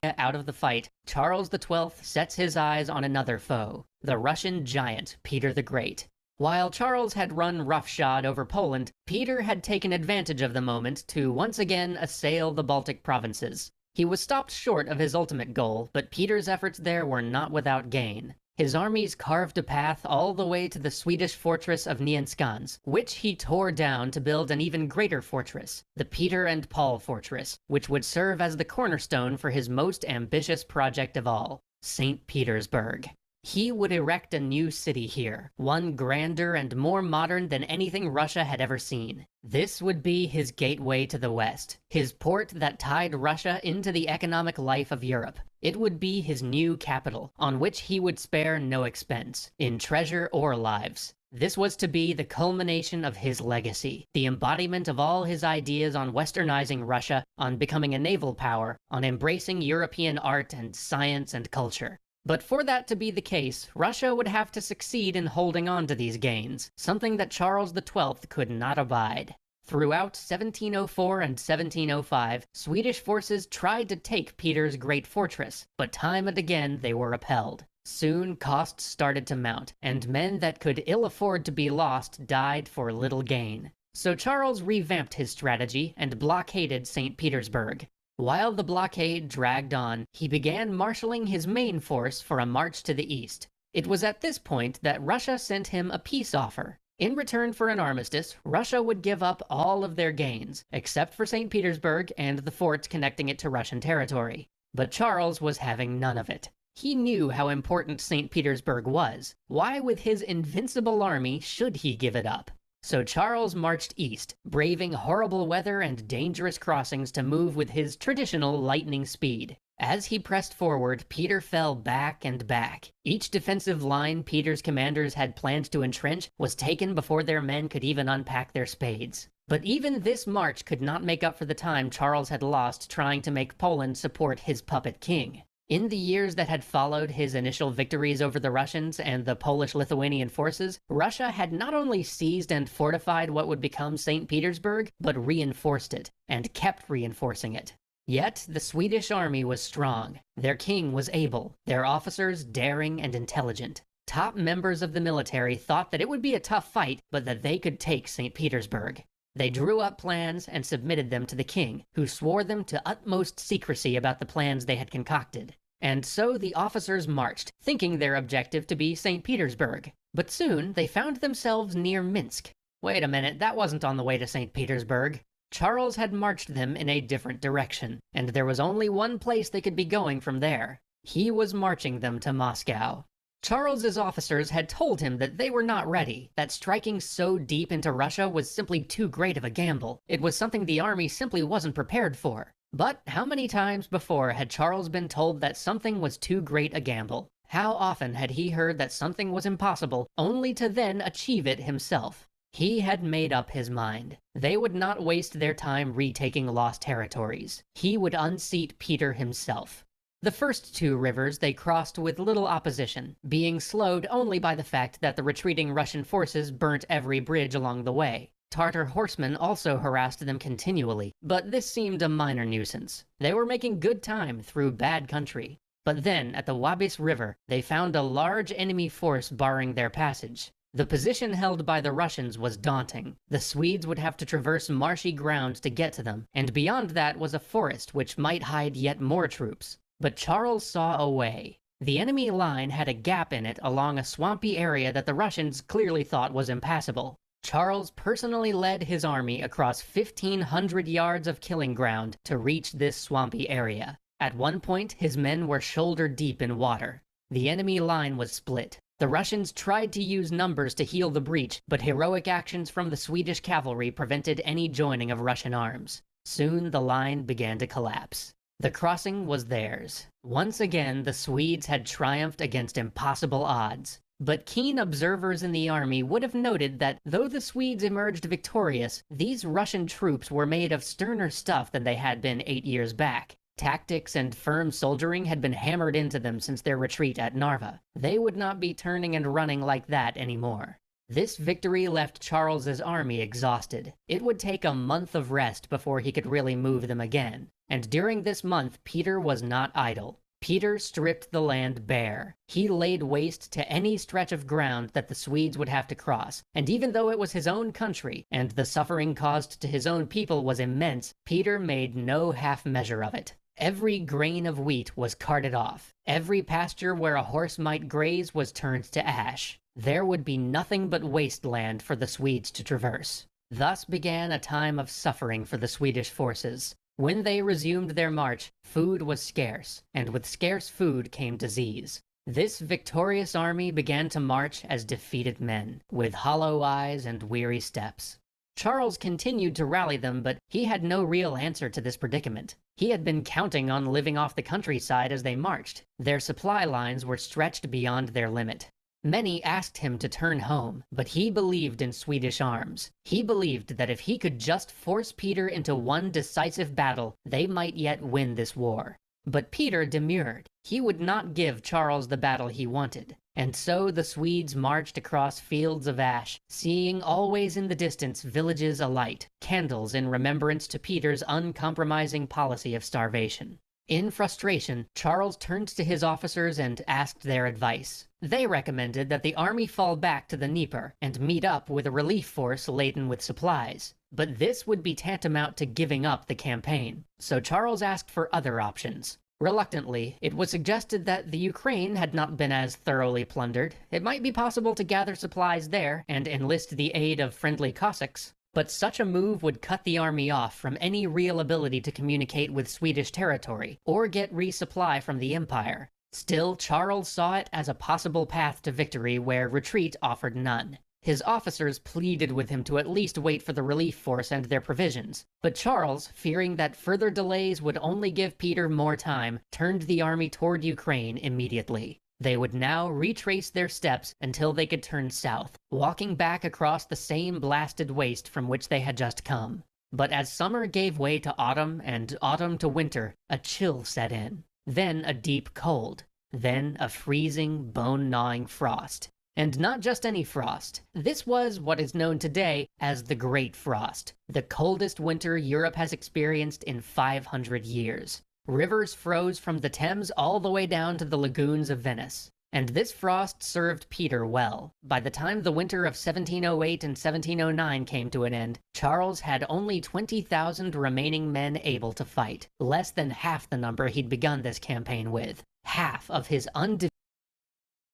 out of the fight, Charles XII sets his eyes on another foe, the Russian giant Peter the Great. While Charles had run roughshod over Poland, Peter had taken advantage of the moment to once again assail the Baltic provinces. He was stopped short of his ultimate goal, but Peter's efforts there were not without gain. His armies carved a path all the way to the Swedish fortress of Nyenskans, which he tore down to build an even greater fortress, the Peter and Paul Fortress, which would serve as the cornerstone for his most ambitious project of all, St. Petersburg. He would erect a new city here, one grander and more modern than anything Russia had ever seen. This would be his gateway to the West, his port that tied Russia into the economic life of Europe. It would be his new capital, on which he would spare no expense, in treasure or lives. This was to be the culmination of his legacy, the embodiment of all his ideas on westernizing Russia, on becoming a naval power, on embracing European art and science and culture. But for that to be the case, Russia would have to succeed in holding on to these gains, something that Charles XII could not abide. Throughout 1704 and 1705, Swedish forces tried to take Peter's great fortress, but time and again they were repelled. Soon costs started to mount, and men that could ill afford to be lost died for little gain. So Charles revamped his strategy and blockaded St. Petersburg. While the blockade dragged on, he began marshalling his main force for a march to the east. It was at this point that Russia sent him a peace offer. In return for an armistice, Russia would give up all of their gains, except for St. Petersburg and the forts connecting it to Russian territory. But Charles was having none of it. He knew how important St. Petersburg was. Why, with his invincible army, should he give it up? So Charles marched east, braving horrible weather and dangerous crossings to move with his traditional lightning speed. As he pressed forward, Peter fell back and back. Each defensive line Peter's commanders had planned to entrench was taken before their men could even unpack their spades. But even this march could not make up for the time Charles had lost trying to make Poland support his puppet king. In the years that had followed his initial victories over the Russians and the Polish-Lithuanian forces, Russia had not only seized and fortified what would become St. Petersburg, but reinforced it, and kept reinforcing it. Yet the Swedish army was strong, their king was able, their officers daring and intelligent. Top members of the military thought that it would be a tough fight, but that they could take St. Petersburg. They drew up plans and submitted them to the king, who swore them to utmost secrecy about the plans they had concocted. And so the officers marched, thinking their objective to be St. Petersburg. But soon they found themselves near Minsk. Wait a minute, that wasn't on the way to St. Petersburg. Charles had marched them in a different direction, and there was only one place they could be going from there. He was marching them to Moscow. Charles's officers had told him that they were not ready, that striking so deep into Russia was simply too great of a gamble. It was something the army simply wasn't prepared for. But how many times before had Charles been told that something was too great a gamble? How often had he heard that something was impossible, only to then achieve it himself? He had made up his mind. They would not waste their time retaking lost territories. He would unseat Peter himself. The first two rivers they crossed with little opposition, being slowed only by the fact that the retreating Russian forces burnt every bridge along the way. Tartar horsemen also harassed them continually, but this seemed a minor nuisance. They were making good time through bad country. But then, at the Wabis River, they found a large enemy force barring their passage. The position held by the Russians was daunting. The Swedes would have to traverse marshy ground to get to them, and beyond that was a forest which might hide yet more troops. But Charles saw a way. The enemy line had a gap in it along a swampy area that the Russians clearly thought was impassable. Charles personally led his army across 1,500 yards of killing ground to reach this swampy area. At one point, his men were shoulder-deep in water. The enemy line was split. The Russians tried to use numbers to heal the breach, but heroic actions from the Swedish cavalry prevented any joining of Russian arms. Soon the line began to collapse. The crossing was theirs. Once again, the Swedes had triumphed against impossible odds. But keen observers in the army would have noted that, though the Swedes emerged victorious, these Russian troops were made of sterner stuff than they had been 8 years back. Tactics and firm soldiering had been hammered into them since their retreat at Narva. They would not be turning and running like that anymore. This victory left Charles's army exhausted. It would take a month of rest before he could really move them again. and during this month Peter was not idle. Peter stripped the land bare. He laid waste to any stretch of ground that the Swedes would have to cross, and even though it was his own country, and the suffering caused to his own people was immense, Peter made no half measure of it. Every grain of wheat was carted off. Every pasture where a horse might graze was turned to ash. There would be nothing but wasteland for the Swedes to traverse. Thus began a time of suffering for the Swedish forces. When they resumed their march, food was scarce, and with scarce food came disease. This victorious army began to march as defeated men, with hollow eyes and weary steps. Charles continued to rally them, but he had no real answer to this predicament. He had been counting on living off the countryside as they marched. Their supply lines were stretched beyond their limit. Many asked him to turn home, but he believed in Swedish arms. He believed that if he could just force Peter into one decisive battle, they might yet win this war. But Peter demurred. He would not give Charles the battle he wanted. And so the Swedes marched across fields of ash, seeing always in the distance villages alight, candles in remembrance to Peter's uncompromising policy of starvation. In frustration, Charles turned to his officers and asked their advice. They recommended that the army fall back to the Dnieper and meet up with a relief force laden with supplies. But this would be tantamount to giving up the campaign, so Charles asked for other options. Reluctantly, it was suggested that the Ukraine had not been as thoroughly plundered. It might be possible to gather supplies there and enlist the aid of friendly Cossacks. But such a move would cut the army off from any real ability to communicate with Swedish territory or get resupply from the Empire. Still, Charles saw it as a possible path to victory where retreat offered none. His officers pleaded with him to at least wait for the relief force and their provisions. But Charles, fearing that further delays would only give Peter more time, turned the army toward Ukraine immediately. They would now retrace their steps until they could turn south, walking back across the same blasted waste from which they had just come. But as summer gave way to autumn and autumn to winter, a chill set in. Then a deep cold. Then a freezing, bone-gnawing frost. And not just any frost. This was what is known today as the Great Frost, the coldest winter Europe has experienced in 500 years. Rivers froze from the Thames all the way down to the lagoons of Venice. And this frost served Peter well. By the time the winter of 1708 and 1709 came to an end, Charles had only 20,000 remaining men able to fight, less than half the number he'd begun this campaign with. Half of his undefeated